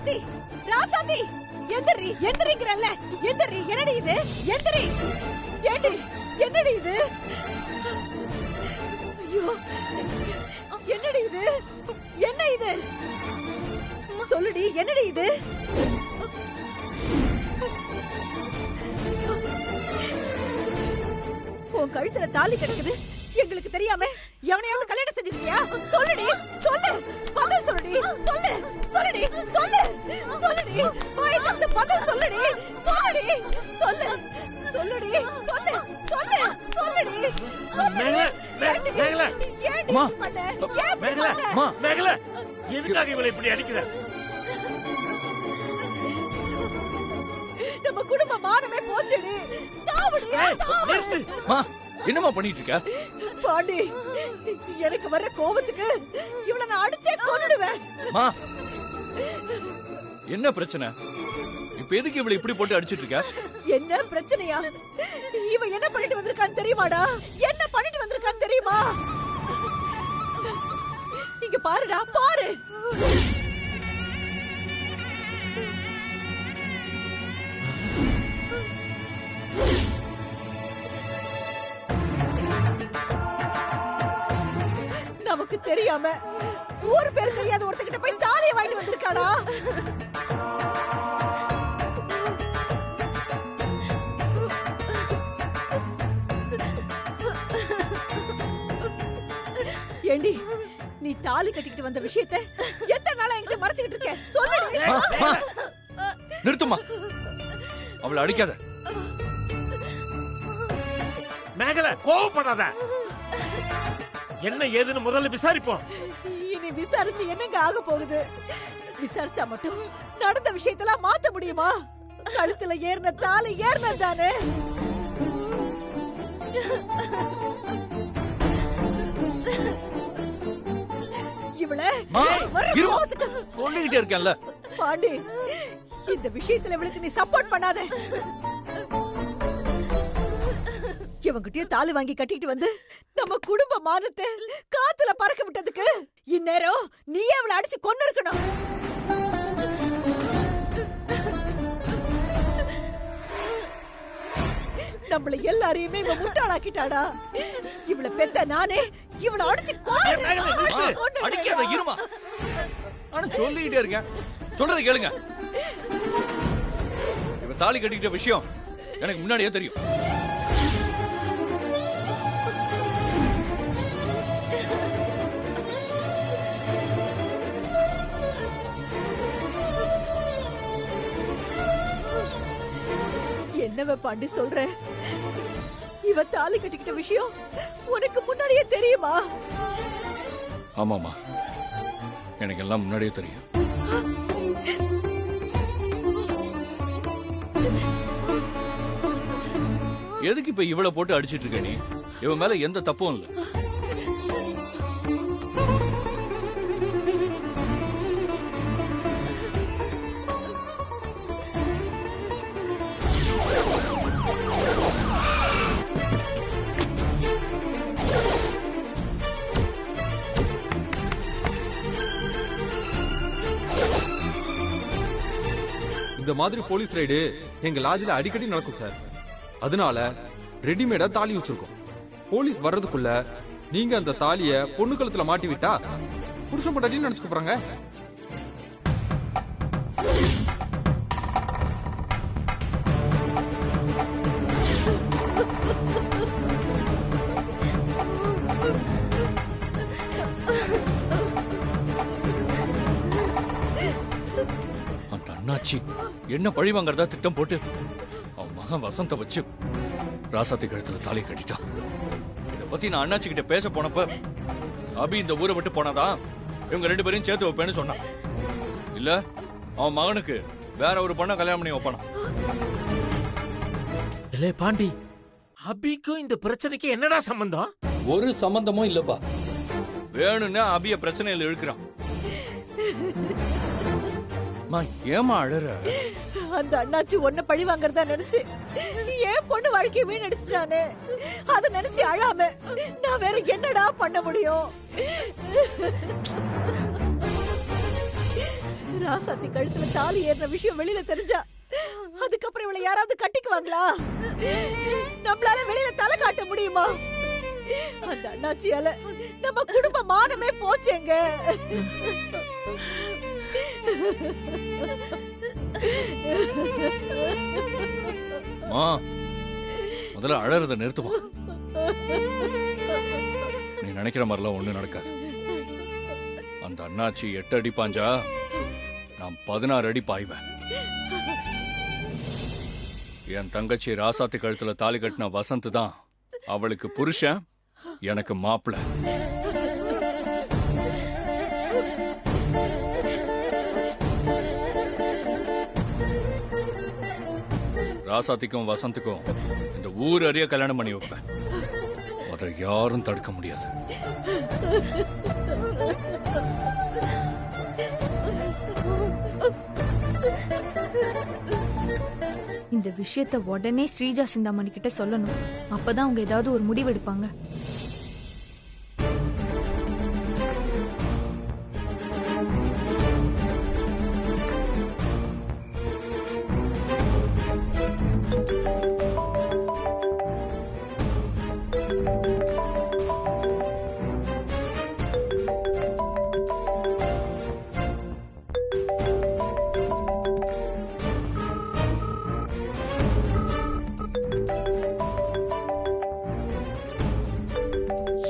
ராசாத்தி ராசாத்தி எந்திரி எந்திரிங்கறல்ல எந்திரி என்னடி இது எந்திரி ஏண்டி என்னடி இது ஐயோ என்னடி இது என்ன இது சொல்லுடி என்னடி இது உன் கழுத்துல தாலி கிடக்குது எங்களுக்கு தெரியாம எவனையாவது கல்யாணம் செஞ்சுக்கிட்டியா சொல்லுடி சொல்லு பதில் சொல்லுடி சொல்லு சொல்லுடி சொல்லு சொல்லுடி வாய் திறந்து பதில் சொல்லுடி சொல்லுடி சொல்லு சொல்லுடி சொல்லு சொல்லு சொல்லுடி மேகல அம்மா மேகல மேகல எதுக்காக இவளை இப்படி அடிக்கிற? நம்ம குடும்ப மானமே போச்சுடி சாவுடி சாவு என்னமா பண்ணிட்டு இருக்க? பாண்டி எனக்கு வர கோவத்துக்கு இவள நான் அடிச்சே கொன்னுடுவேன். என்ன பிரச்சனை? இப்ப எதுக்கு இவளை இப்படி போட்டு அடிச்சிட்டு இருக்க? என்ன பிரச்சனையா? இவ என்ன பண்ணிட்டு வந்திருக்கான்னு தெரியுமாடா? என்ன பண்ணிட்டு வந்திருக்கான்னு தெரியுமா? இங்க பாருடா பாரு. நமக்கு தெரியாம ஊர் பேர் தெரியாத ஒருத்தகிட்ட போய் தாலியை வாங்கிட்டு வந்திருக்காடா. ஏண்டி நீ தாலி கட்டிக்கிட்டு வந்த விஷயத்தை எத்தனை நாளா என்கிட்ட மறைச்சுக்கிட்டு இருக்க சொல்லு. நிறுத்துமா, அவளை அடிக்காத. மேகல கோவப்படாத. என்ன ஏதுன்னு முதல்ல விசாரிப்போம். இனி விசாரிச்சு என்னங்க ஆக போகுது? விசாரிச்சா மட்டும் நடந்த விஷயத்தெல்லாம் மாத்த முடியுமா? கழுத்துல ஏறின தாலி ஏறினதானே. இவளை சொல்லிக்கிட்டே இருக்கேன்ல பாண்டி, இந்த விஷயத்துல இவளுக்கு நீ சப்போர்ட் பண்ணாத. இவங்கிட்டயும் தாலி வாங்கி கட்டிட்டு வந்து நம்ம குடும்ப மானத்தை காத்துல பறக்க விட்டதுக்கு இந்நேரம் நீயே அவளை அடிச்சு கொன்னு இருக்கணும். நம்மள எல்லாரையுமே இவ முட்டாளாக்கிட்டாடா. இவளை பெத்த நானே இவளை அடிச்சு அடிக்காத. இருமா, ஆனா சொல்லிக்கிட்டே இருக்கேன், சொல்றதை கேளுங்க. இவ தாலி கட்டிக்கிட்ட விஷயம் எனக்கு முன்னாடியே தெரியும். என்னவ பாண்டி சொல்ற? இவ தாலி கட்டிக்கிட்ட விஷயம் உனக்கு முன்னாடியே தெரியுமா? ஆமாமா, எனக்கு எல்லாம் முன்னாடியே தெரியும். எதுக்கு இப்ப இவளை போட்டு அடிச்சிட்டு இருக்க? நீ இவன் மேல எந்த தப்பும் இல்லை. இந்த மாதிரி போலீஸ் ரைடு எங்க லாட்ஜ்ல அடிக்கடி நடக்கும் சார். அதனால ரெடிமேடா தாலி வச்சிருக்கோம். போலீஸ் வர்றதுக்குள்ள நீங்க அந்த தாலிய பொண்ணு கழுத்துல மாட்டி விட்டா புருஷன் பொண்டாட்டின்னு நினைச்சுக்க போறாங்க. அந்த அண்ணாச்சி என்ன பழி வாங்கறதா திட்டம் போட்டு அவன் மகன் வசந்த வச்சு ராசாத்தி கழுத்துல தாலி கட்டிட்டான். இத பத்தி நான் அண்ணாச்சி கிட்ட பேச போனப்ப அபி இந்த ஊரை விட்டு போனாதான் இவங்க ரெண்டு பேரையும் சேர்த்து வைப்பேன்னு சொன்னான். இல்ல அவன் மகனுக்கு வேற ஒரு பொண்ண கல்யாணம் பண்ணி வைப்பானா. இல்ல பாண்டி, அபிக்கும் இந்த பிரச்சனைக்கு என்னடா சம்பந்தம்? ஒரு சம்பந்தமும் இல்லப்பா. வேணும்னா அபிய பிரச்சனையில இழுக்கிறான். ஏமா அழற? அந்த அண்ணாச்சி ஒன்ன பழி வாங்கறதா நினைச்சு ஏன் பொண்ணு வாழ்க்கையவே நடிச்சுட்டானே. அத நினைச்சு அழாம நான் வேற என்னடா பண்ண முடியும்? ராசாத்தி கழுத்துல தாலி ஏறின விஷயம் வெளியில தெரிஞ்சா அதுக்கப்புறம் இவளை யாராவது கட்டிக்குவாங்களா? நம்மளால வெளியில தலை காட்ட முடியுமா? அந்த அண்ணாச்சியால நம்ம குடும்ப மானமே போச்சேங்க. மா, முதல்ல அழறத நிறுத்துமா. நீ நினைக்கிற மாதிரிலாம் ஒண்ணு நடக்காது. அந்த அண்ணாச்சி 8 அடி பாஞ்சா நான் 16 அடி பாய்வேன். என் தங்கச்சி ராசாத்தி கழுத்துல தாலி கட்டின வசந்த் தான் அவளுக்கு புருஷன், எனக்கு மாப்பிள்ள. ராசாத்திக்கும் வசந்துக்கும் இந்த ஊர் அறிய கல்யாணம் பண்ணி வைப்பேன். அதை யாரும் தடுக்க முடியாது. இந்த விஷயத்த உடனே ஸ்ரீஜா சிந்தாமணி கிட்ட சொல்லணும். அப்பதான் அவங்க ஏதாவது ஒரு முடிவு எடுப்பாங்க.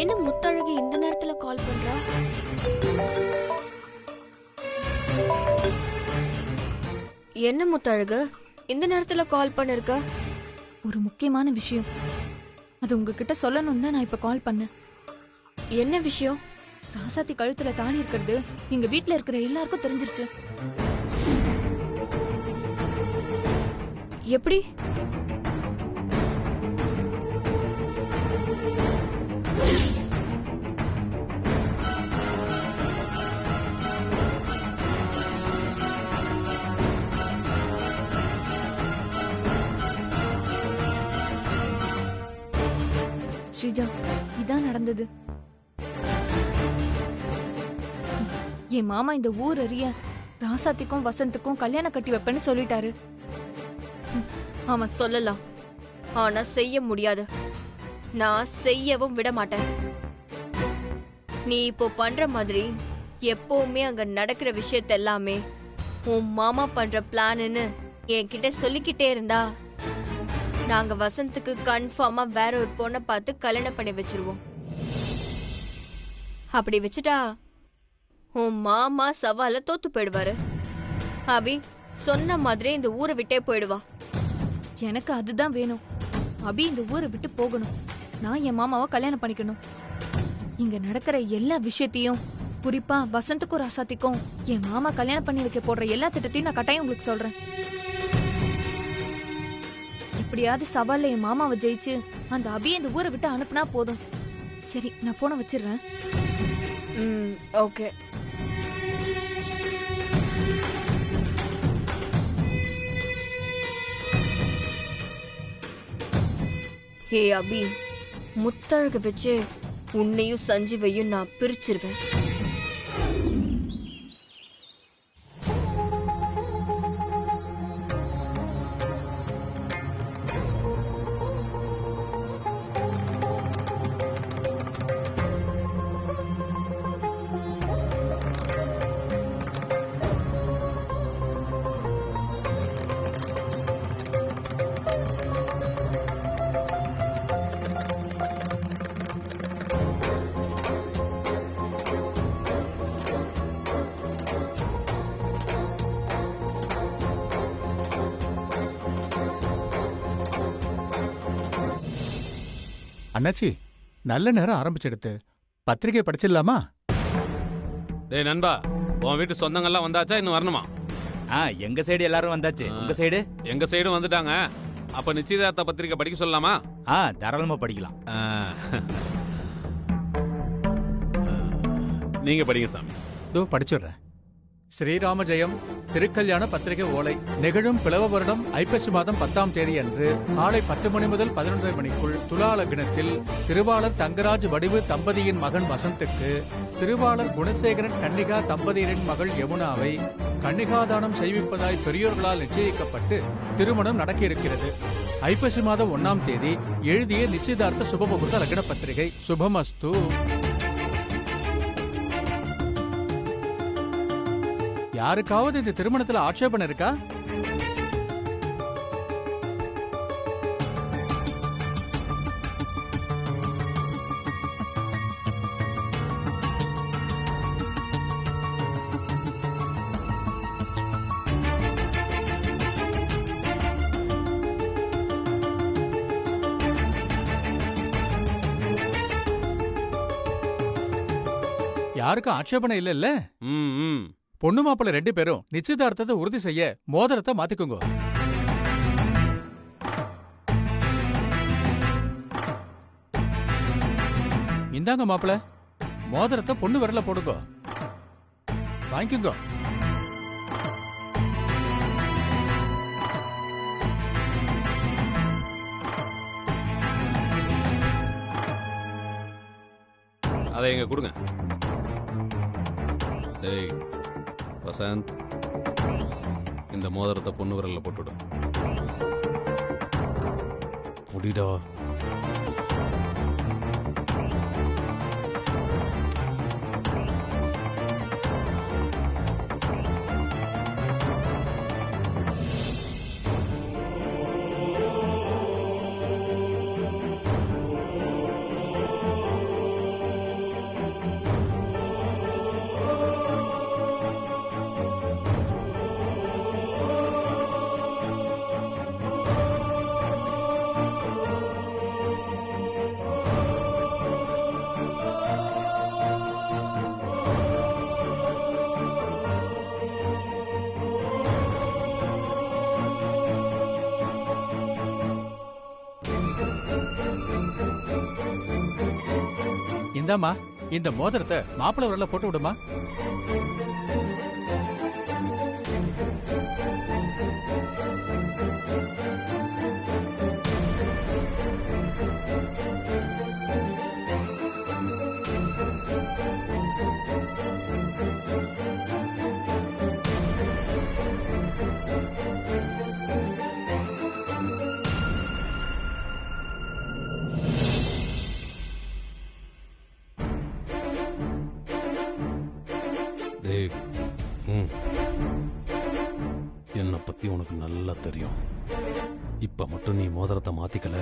என்ன முத்தழகு இந்த நேரத்துல கால் பண்றா? என்ன முத்தழகு இந்த நேரத்துல கால் பண்ணிருக்க? ஒரு முக்கியமான விஷயம், அது உங்ககிட்ட சொல்லணும் தான் நான் இப்ப கால் பண்ணேன். என்ன விஷயம்? ராசாத்தி கழுத்துல தாலி இருக்கிறது எங்க வீட்ல இருக்கிற எல்லாருக்கும் தெரிஞ்சிருச்சு. எப்படி? ஸ்ரீஜா, இதான் நடந்தது. என் மாமா இந்த ஊர் அறிய ராசாத்திக்கும் வசந்துக்கும் கல்யாணம் கட்டி வைப்பேன்னு சொல்லிட்டாரு. அவன் சொல்லலாம், ஆனா செய்ய முடியாது. நான் செய்யவும் விட மாட்டேன். நீ இப்போ பண்ற மாதிரி எப்பவுமே அங்க நடக்கிற விஷயத்த எல்லாமே உன் மாமா பண்ற பிளான்னு என்கிட்ட சொல்லிக்கிட்டே இருந்தா நாங்க வசந்துக்கு கன்ஃபார்மா வேற ஒரு பொண்ணை பார்த்து கல்யாணம் பண்ணி வச்சிருவோம். அப்படி வச்சுட்டா உன் மாமா சவால தோத்து போயிடுவாரு. அபி சொன்ன மாதிரி இந்த ஊரை விட்டே போயிடுவா. எனக்கு அதுதான் வேணும். அபி இந்த ஊரை விட்டு போகணும். நான் என் மாமாவை கல்யாணம் பண்ணிக்கணும். இங்க நடக்கிற எல்லா விஷயத்தையும், குறிப்பா வசந்துக்கும் ராசாத்திக்கும் என் மாமா கல்யாணம் பண்ணி வைக்க போடுற எல்லா திட்டத்தையும் நான் கட்டாயம் உங்களுக்கு சொல்றேன். எப்படியாவது சவால்ல என் மாமாவை ஜெயிச்சு அந்த அபியை இந்த ஊரை விட்டு அனுப்புனா போதும். சரி, நான் போனை வச்சிடுறேன். ஓகே. ஹே அபி, முத்தழக வச்சு உன்னையும் சஞ்சீவையும் நான் பிரிச்சிருவேன். அண்ணாச்சி, நல்ல நேரம் ஆரம்பிச்செடுத்து பத்திரிகை படிச்சிடலாமா? டேய் நண்பா, உன் வீட்டு சொந்தங்கள்லாம் வந்தாச்சா இன்னும் வரணுமா? எங்க சைடு எல்லாரும் வந்தாச்சு. உங்க சைடு? எங்க சைடும் வந்துட்டாங்க. அப்ப நிச்சயதார்த்த பத்திரிக்கை படிக்க சொல்லலாமா? தாராளமா படிக்கலாம். நீங்க படிங்க சாமி. இதோ படிச்சிடுறேன். ஸ்ரீராம ஜெயம் திருக்கல்யாண பத்திரிகை ஓலை நிகழும் பிளவ வருடம் ஐப்பசி மாதம் 10ஆம் தேதி அன்று காலை 10 மணி முதல் 11:30 மணிக்குள் துலா லக்னத்தில் திருவாளர் தங்கராஜ் வடிவு தம்பதியின் மகன் வசந்துக்கு திருவாளர் குணசேகரன் கன்னிகா தம்பதியரின் மகள் யமுனாவை கன்னிகாதானம் செய்விப்பதாய் பெரியோர்களால் நிச்சயிக்கப்பட்டு திருமணம் நடக்க இருக்கிறது. ஐப்பசி மாதம் 1ஆம் தேதி எழுதிய நிச்சயதார்த்த சுபமுகூர்த்த லக்ன பத்திரிகை. சுபமஸ்து. யாருக்காவது இந்த திருமணத்துல ஆட்சேபணம் இருக்கா? யாருக்கும் ஆட்சேபணம் இல்ல? பொண்ணு மாப்பிள்ள 2 பேரும் நிச்சயதார்த்தத்தை உறுதி செய்ய மோதிரத்தை மாத்திக்குங்க. இந்தாங்க மாப்பிள்ள, மோதிரத்தை பொண்ணு விரல போடுங்க. வாங்கிக்கோங்க. அதை எங்க கொடுங்க. டேய் வசந்த், இந்த மோதிரத்தை பொண்ணு விரல்ல போட்டுடு. முடிடா. இந்தாமா, இந்த மோதிரத்தை மாப்பிள்ள விரல்ல போட்டு விடுமா. என்னை பத்தி உனக்கு நல்லா தெரியும். இப்ப மட்டும் நீ மோதிரத்தை மாத்திக்கல,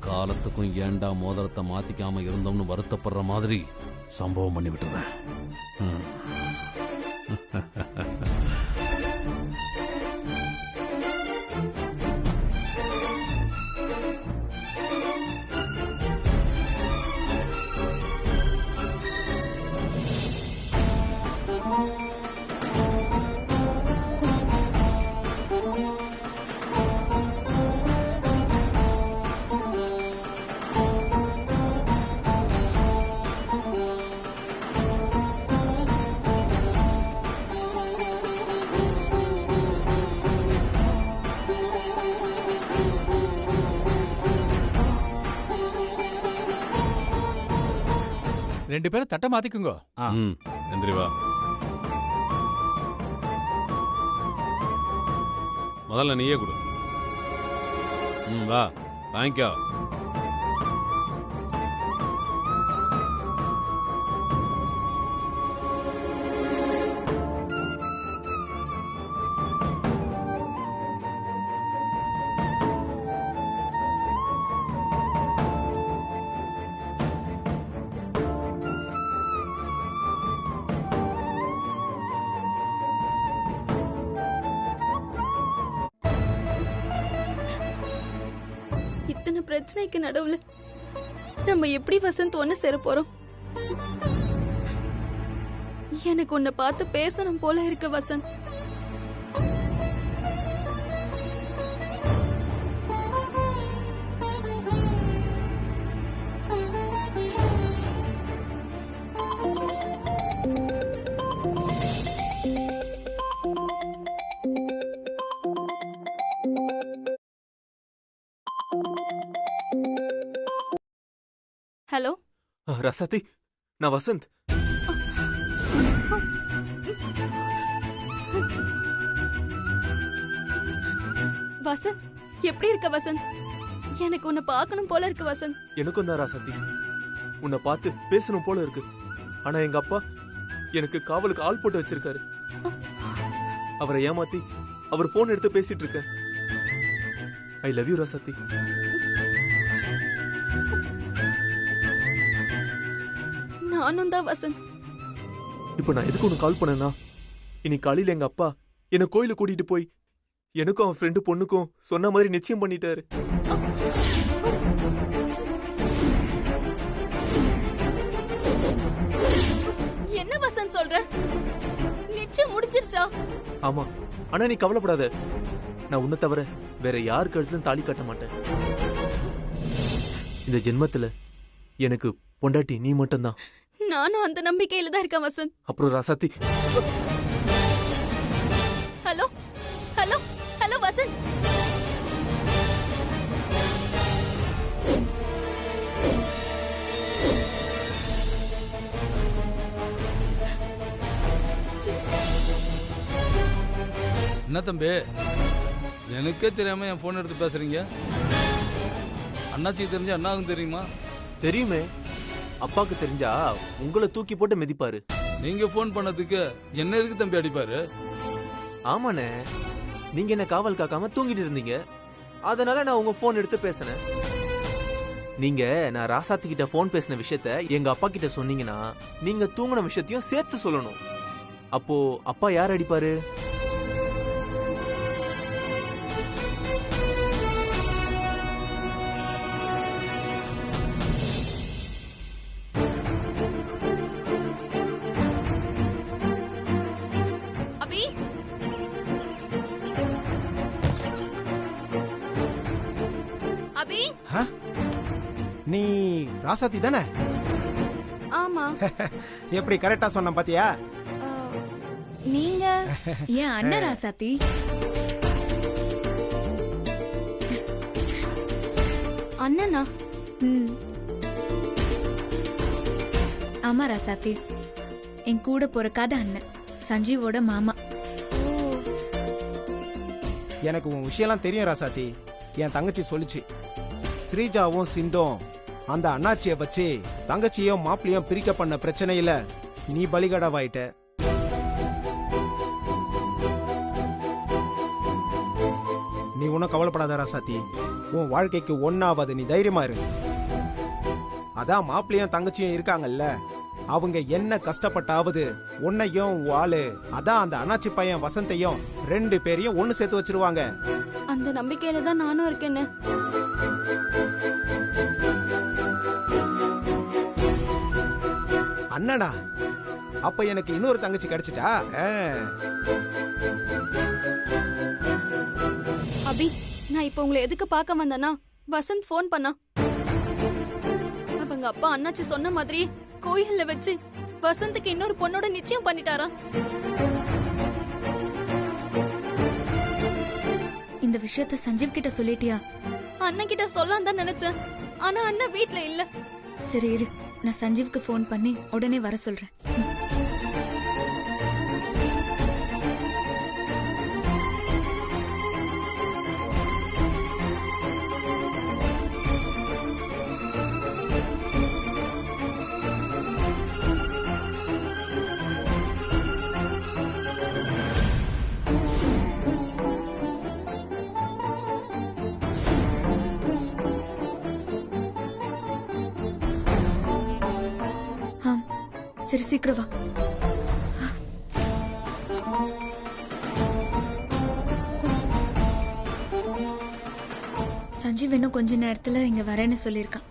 காலத்துக்கும் ஏண்டா மோதிரத்தை மாத்திக்காம இருந்தோம்னு வருத்தப்படுற மாதிரி சம்பவம் பண்ணி விட்டுறேன். ரெண்டு பேரும் தட்டை மாத்திக்குங்க. எந்திரி வா. முதல்ல நீயே கொடு. வா வாங்கிக்கோ. இத்தனை பிரச்சனைக்கு நடுவுல நம்ம எப்படி வசந்த் ஒண்ணு சேர போறோம்? எனக்கு உன்னை பார்த்து பேசணும் போல இருக்கு வசந்த். ஹலோ ரசாத்தி, நான் வசந்த். வசந்த், எப்படி இருக்க வசந்த்? எனக்கு உன்னை பார்க்கணும் போல இருக்கு வசந்த். எனக்கும் தான் ராசாத்தி, உன்னை பார்த்து பேசணும் போல இருக்கு. ஆனா எங்க அப்பா எனக்கு காவலுக்கு ஆள் போட்டு வச்சிருக்காரு. அவரை ஏமாத்தி அவர் போன் எடுத்து பேசிட்டு இருக்கேன். ஐ லவ் யூ ராசாத்தி. நானும் தான் வசந்த். இப்ப நான் எதுக்கு உனக்கு கால் பண்ணேன்னா, இன்னைக்கு காலையில எங்க அப்பா என்ன கோயிலுக்கு கூட்டிட்டு போய் எனக்கும் அவன் ஃப்ரெண்டு பொண்ணுக்கும் சொன்ன மாதிரி நிச்சயம் பண்ணிட்டாரு. என்ன வசந்த் சொல்ற? நிச்சயம் முடிஞ்சிருச்சா? ஆமா, ஆனா நீ கவலைப்படாத. நான் உன்னை தவிர வேற யார் கழுத்துலயும் தாலி கட்ட மாட்டேன். இந்த ஜென்மத்துல எனக்கு பொண்டாட்டி நீ மட்டும்தான். நானும் அந்த நம்பிக்கையில தான் இருக்கேன் வசந்த். அப்புறம் ராசாத்தி, ஹலோ ஹலோ ஹலோ வசந்த். என்ன தம்பி, எனக்கே தெரியாம என் போன் எடுத்து பேசுறீங்க? அண்ணாச்சி தெரிஞ்சா அண்ணாவுக்கும் தெரியுமா? தெரியுமே. அப்பாக்கு தெரிஞ்சா உங்களை தூக்கி போட்டு மிதிப்பாரு. நீங்க போன் பண்ணதுக்கு என்ன எதுக்கு தம்பி அடிப்பாரு? ஆமாண்ணே, நீங்க என்ன காவல் காக்காம தூங்கிட்டு இருந்தீங்க. அதனால நான் உங்க போன் எடுத்து பேசினேன். நீங்க நான் ராசாத்தி கிட்ட போன் பேசின விஷயத்த எங்க அப்பா கிட்ட சொன்னீங்கன்னா நீங்க தூங்கின விஷயத்தையும் சேர்த்து சொல்லணும். அப்போ அப்பா யார் அடிப்பாரு? அபி, அபி. நீ ராசாத்தி தானே? ஆமா. எப்படி கரெக்டா சொன்ன பாத்தியா? நீங்க ஏன் அண்ணன் ராசாத்தி? அண்ணனா? ஆமா ராசாத்தி, என் கூட பிறக்காத அண்ணன், சஞ்சீவோட மாமா. எனக்கு உன் விஷயம்லாம் தெரியும் ராசாத்தி. என் தங்கச்சி சொல்லிச்சு. ஸ்ரீஜாவும் சிந்தும் அந்த அண்ணாச்சிய வச்சு தங்கச்சியும் மாப்பிளையும் பிரிக்க பண்ண பிரச்சனையில நீ பலிகடாவாயிட்ட. நீ ஒன்னும் கவலைப்படாத ராசாத்தி. உன் வாழ்க்கைக்கு ஒன்னாவது, நீ தைரியமா இரு. அதான் மாப்பிளையும் தங்கச்சியும் இருக்காங்கல்ல, அவங்க என்ன கஷ்டப்பட்டாவது உன்னையும் வாளு, அதான் அந்த அண்ணாச்சி பையன் வசந்தையும் 2 பேரையும் ஒன்னு சேர்த்து வச்சிருவாங்க. அந்த நம்பிக்கையில தான் நானும் இருக்கேன்னு. அண்ணனா? அப்ப எனக்கு இன்னொரு தங்கச்சி கிடைச்சிட்டா? அபி, நான் இப்ப உங்களை எதுக்கு பார்க்க வந்தேன்னா, வசந்த் போன் பண்ணா. அவங்க அப்பா அண்ணாச்சி சொன்ன மாதிரி கோயில்ல வச்சு வசந்துக்கு இன்னொரு பொண்ணோட நிச்சயம் பண்ணிட்டாரா? இந்த விஷயத்த சஞ்சீவ் கிட்ட சொல்லிட்டியா? அண்ணன் கிட்ட சொல்லலாம் தான் நினைச்சேன். ஆனா அண்ணன் வீட்ல இல்ல. சரி இரு, நான் சஞ்சீவுக்கு ஃபோன் பண்ணி உடனே வர சொல்றேன். சரி சீக்கிரம் வா. சஞ்சீவ் இன்னும் கொஞ்ச நேரத்துல இங்க வரேன்னு சொல்லியிருக்கான்.